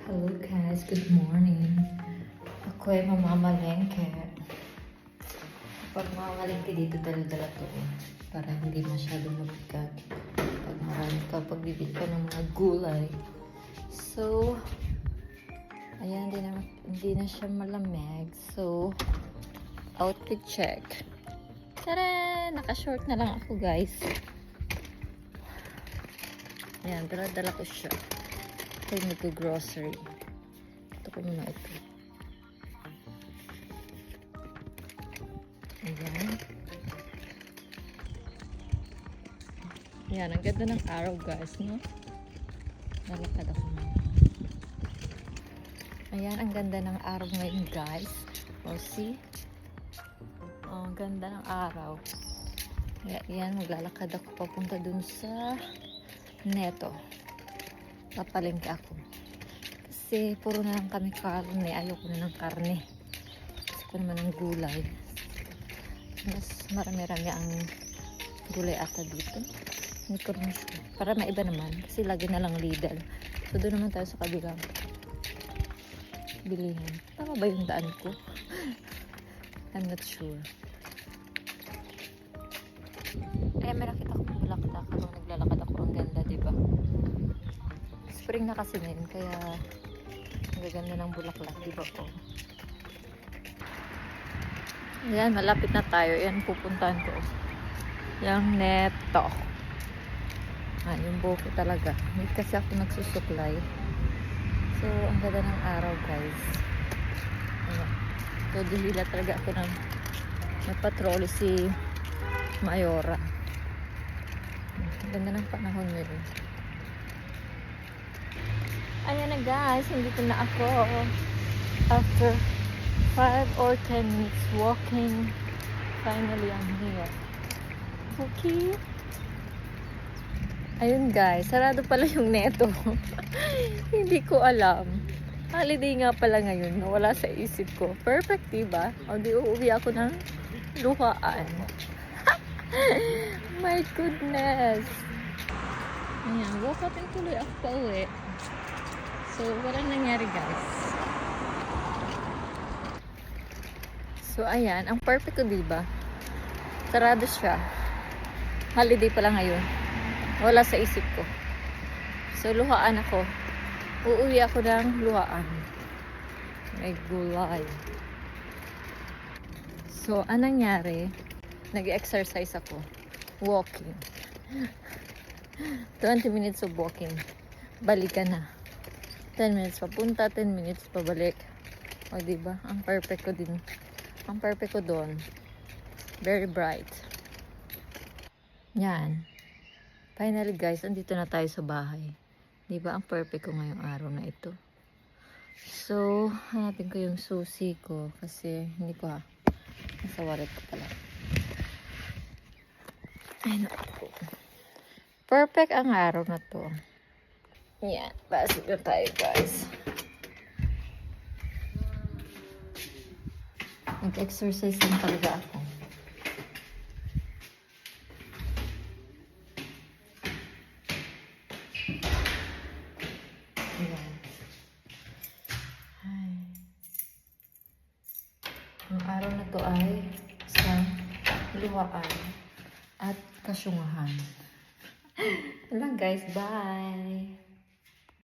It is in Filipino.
Hello guys, good morning. Ako ay mamamalengke. Pag mamamalengke dito, dala-dala to para hindi masyadong mabigat. Pag marami ka, pagbibili ka ng mga gulay. So, ayan, hindi na siya malamig. So, outfit check. Tara! Naka-short na lang ako guys. Ayan, dala-dala ko siya. Ako yung nag-grocery. Ito ko muna ito. Ayan. Ayan, ang ganda ng araw guys, no? Lalakad ako na. Ayan, ang ganda ng araw ngayon guys. O, see? Oh, ang ganda ng araw. Ayan, maglalakad ako papunta dun sa Neto. Papalengke ako. Kasi puro na lang kami karne. Ayoko na ng karne. Gusto ko naman ng gulay. Mas marami-rami ang gulay ata dito. Hindi ko rin sure. Para maiba naman. Kasi lagi na lang Lidl. So doon naman tayo sa kabilang bilihan. Tama ba yung daan ko? I'm not sure. Ay, may nakita ko ng bulaklak. Habang naglalakad ako. Ang ganda, diba? Spring na kasi ngayon, kaya ang gaganda ng bulaklak, diba po? Ayan, malapit na tayo. Ayan, pupuntahan ko. Yung Neto. Yung buko talaga. Hindi kasi ako nagsusuklay. So, ang ganda ng araw, guys. Ayan. So, dihila talaga ako ng nagpatroli si Mayora. Ang ganda ng panahon ngayon. Ayan na guys, nandito na ako after 5 or 10 minutes walking. Finally, I'm here. Okay. Ayun guys, sarado pala yung Neto. Hindi ko alam. Holiday nga pala ngayon, nawala sa isip ko. Perfect, diba? O di uuwi ako ng luhaan. My goodness. Ayan, walk up and tuloy ako pa uwi. So, walang nangyari guys. So, ayan. Ang perfect ko, diba? Sarado siya. Holiday pala ngayon. Wala sa isip ko. So, luhaan ako. Uuwi ako ng luhaan. May gulay. So, anong nangyari? Nag-exercise ako. Walking. 20 minutes of walking. Balikan na. 10 minutes papunta, 10 minutes pabalik. O, diba? Ang perfect ko din. Ang perfect ko doon. Very bright. Yan. Finally, guys, andito na tayo sa bahay. Diba? Ang perfect ko ngayong araw na ito. So, hanapin ko yung susi ko. Kasi, hindi ko nasa wallet ko pala. Ay, naku. Perfect ang araw na to. Yan, pasok na tayo guys. Nag-exercise lang talaga ako. Yan. Ay. Ang araw na to ay sa luhaan at kasyungahan. Lang guys, bye!